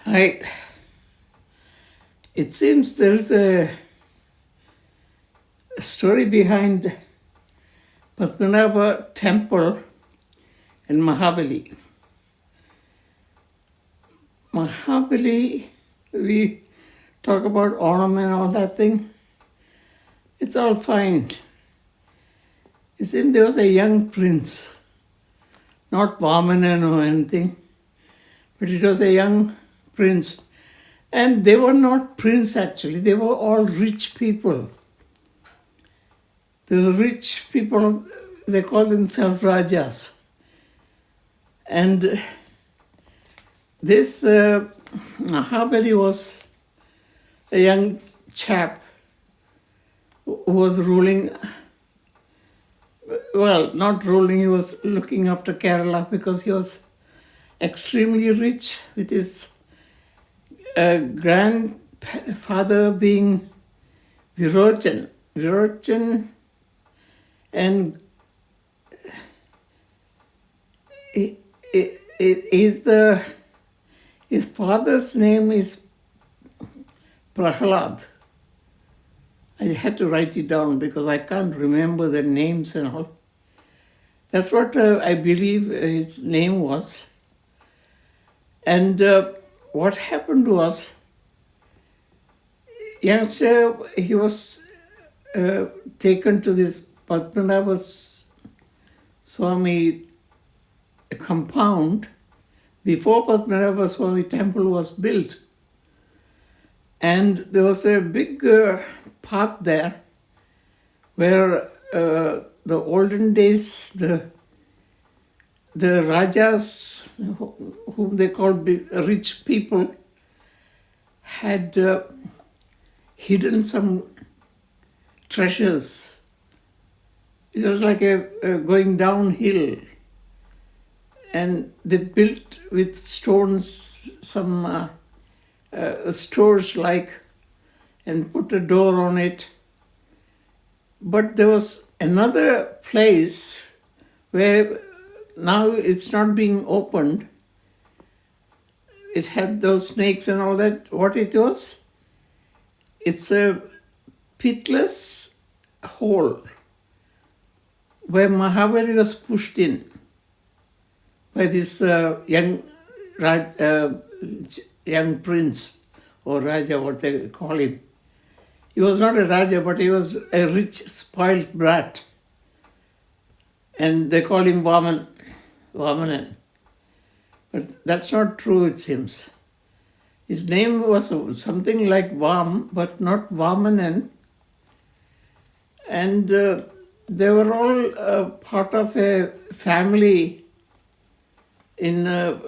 Hi. It seems there is a story behind Padhmanabha temple in Mahabali. Mahabali, we talk about Onam and all that thing. It's all fine. It seems there was a young prince, not Brahmin or anything, but it was a young prince. And they were not prince actually, they were all rich people. The rich people, they call themselves Rajas. And this Mahabali was a young chap who was ruling, well, not ruling, he was looking after Kerala because he was extremely rich with his grandfather being Virochan. And his father's name is Prahlad. I had to write it down because I can't remember the names and all. That's what I believe his name was. And what happened was, youngster, he was taken to this Padhmanabha Swami compound before Padhmanabha Swami temple was built. And there was a big path there where the olden days, the Rajas, whom they called rich people, had hidden some treasures. It was like a going downhill. And they built with stones some stores like, and put a door on it. But there was another place where now it's not being opened. It had those snakes and all that. What it was? It's a pitless hole where Mahabali was pushed in by this young prince or Raja, what they call him. He was not a Raja, but he was a rich, spoiled brat. And they call him Braminan. But that's not true, it seems. His name was something like Vam, but not Braminan. And they were all part of a family from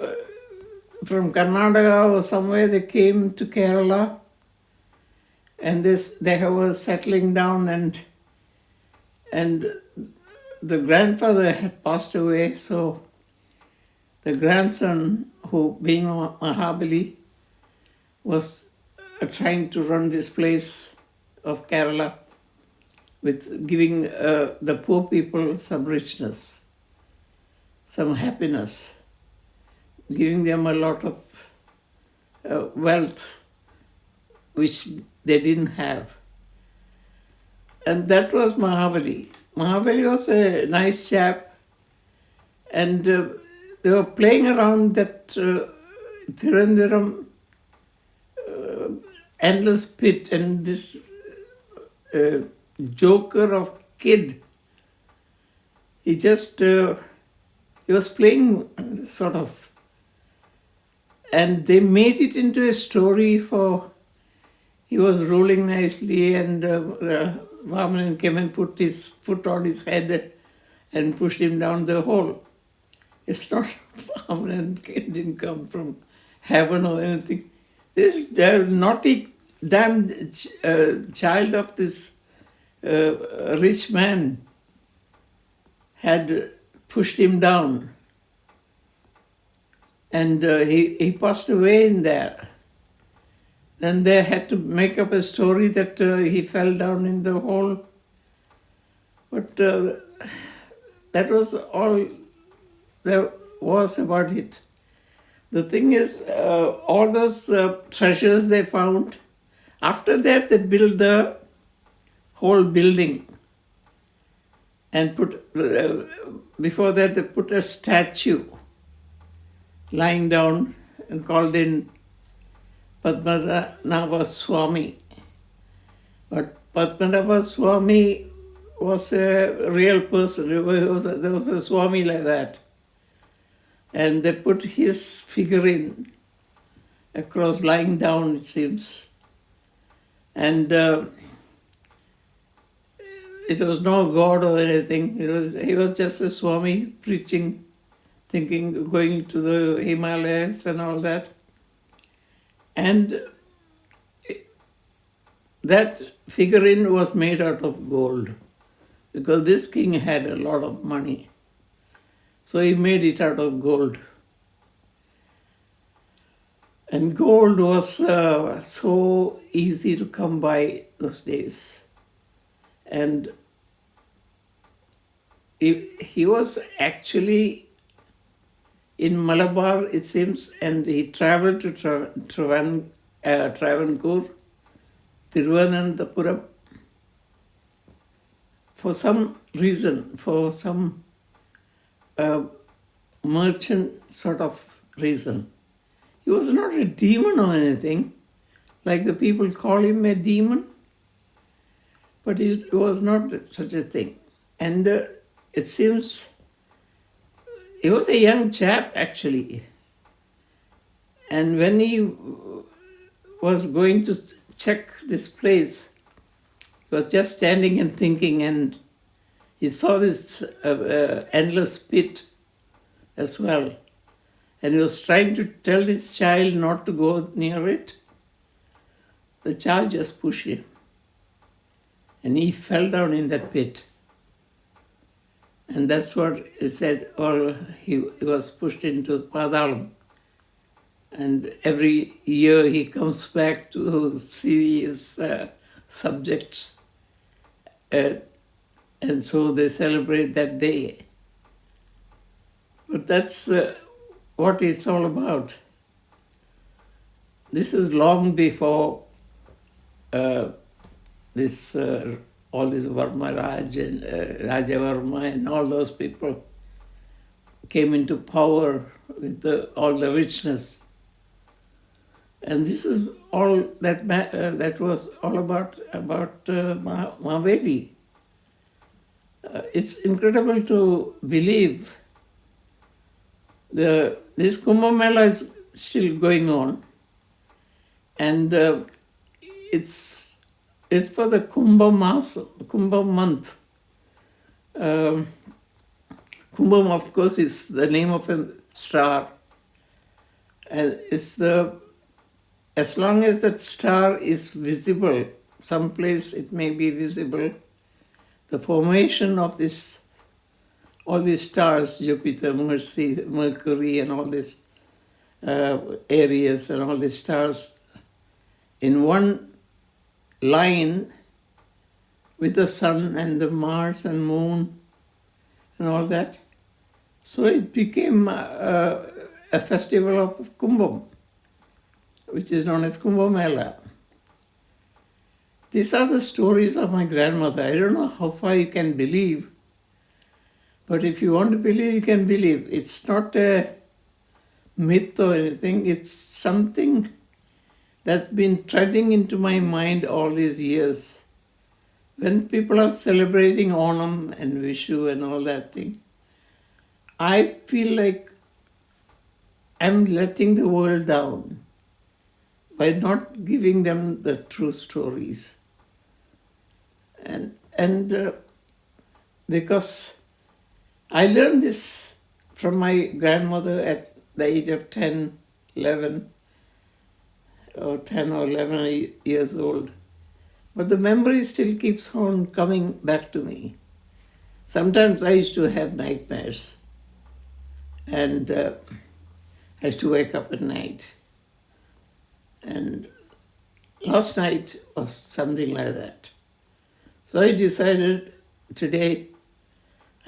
Karnataka or somewhere. They came to Kerala, and they were settling down, and the grandfather had passed away, so the grandson, who being Mahabali, was trying to run this place of Kerala with giving the poor people some richness, some happiness, giving them a lot of wealth which they didn't have. And that was Mahabali. Mahabali was a nice chap, and they were playing around that Thiruvananthapuram endless pit, and this joker of kid, he was playing sort of, and they made it into a story for, he was rolling nicely, and Brahmin came and put his foot on his head and pushed him down the hole. It's not Brahmin didn't come from heaven or anything. This naughty, damned child of this rich man had pushed him down. And he passed away in there. Then they had to make up a story that he fell down in the hole. But that was all there was about it. The thing is, all those treasures they found, after that they built the whole building and before that they put a statue lying down and called in Padhmanabha Swami. But Padhmanabha Swami was a real person. There was a Swami like that. And they put his figure in across, lying down, it seems. And it was no God or anything. He was just a Swami preaching, thinking, going to the Himalayas and all that. And that figurine was made out of gold because this king had a lot of money. So he made it out of gold. And gold was so easy to come by those days. And he was actually in Malabar, it seems, and he traveled to Travancore, Thiruvananthapuram, for some reason, for some merchant sort of reason. He was not a demon or anything, like the people call him a demon, but he was not such a thing. And it seems he was a young chap actually. And when he was going to check this place, he was just standing and thinking, and he saw this endless pit as well. And he was trying to tell this child not to go near it. The child just pushed him. And he fell down in that pit. And that's what he said, or he was pushed into pathalam. And every year he comes back to see his subjects. And so they celebrate that day. But that's what it's all about. This is long before all this Varma Raj and Raja Varma and all those people came into power with all the richness. And this is all that was all about Mahabali. It's incredible to believe. This Kumbh Mela is still going on, and it's for the Kumbh month. Kumbh, of course, is the name of a star, and as long as that star is visible, someplace it may be visible, the formation of all these stars, Jupiter, Mercury, and all these areas and all these stars in one line with the sun and the Mars and moon and all that. So it became a festival of Kumbh, which is known as Kumbh Mela. These are the stories of my grandmother. I don't know how far you can believe, but if you want to believe, you can believe. It's not a myth or anything. It's something that's been treading into my mind all these years. When people are celebrating Onam and Vishu and all that thing, I feel like I'm letting the world down by not giving them the true stories. And because I learned this from my grandmother at the age of 10, 11, or 10 or 11 years old. But the memory still keeps on coming back to me. Sometimes I used to have nightmares, and I used to wake up at night. And last night was something like that. So I decided today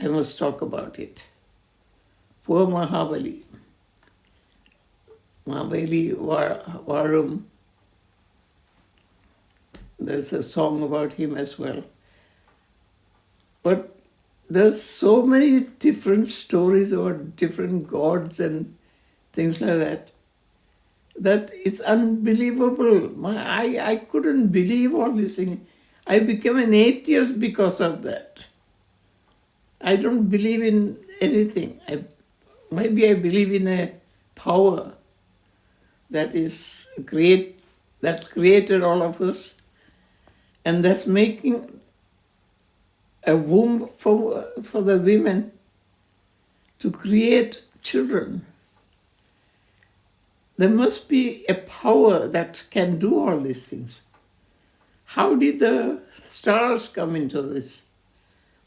I must talk about it. Poor Mahabali. Mahabali Varum. There's a song about him as well. But there's so many different stories about different gods and things like that, that it's unbelievable. I couldn't believe all these things. I became an atheist because of that. I don't believe in anything. Maybe I believe in a power that is great, that created all of us, and that's making a womb for the women to create children. There must be a power that can do all these things. How did the stars come into this?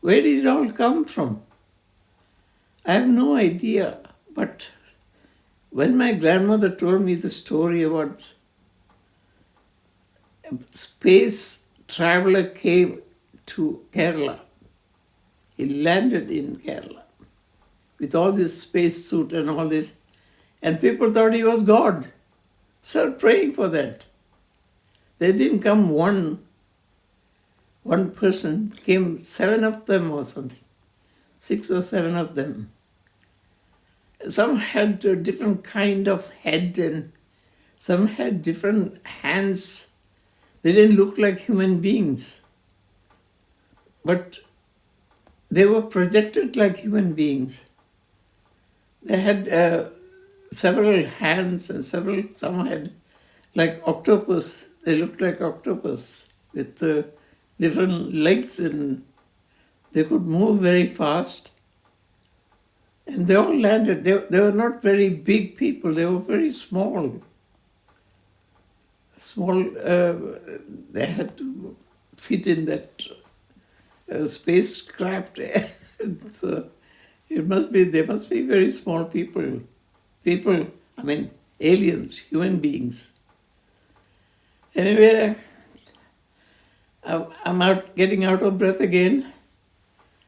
Where did it all come from? I have no idea. But when my grandmother told me the story about a space traveler came to Kerala, he landed in Kerala with all this space suit and all this, and people thought he was God. Started praying for that. They didn't come one person, came 7 of them or something, 6 or 7 of them. Some had a different kind of head and some had different hands. They didn't look like human beings, but they were projected like human beings. They had several hands and some had like octopus. They looked like octopus with different legs, and they could move very fast. And they all landed. They were not very big people. They were very small. They had to fit in that spacecraft. So they must be very small people. Aliens, human beings. Anyway, I'm getting out of breath again.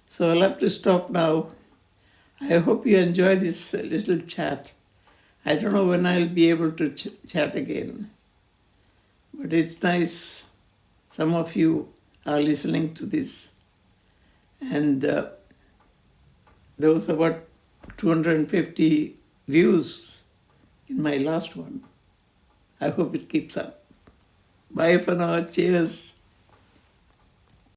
So I'll have to stop now. I hope you enjoy this little chat. I don't know when I'll be able to chat again. But it's nice. Some of you are listening to this. And there was about 250 views in my last one. I hope it keeps up. Bye for now. Cheers.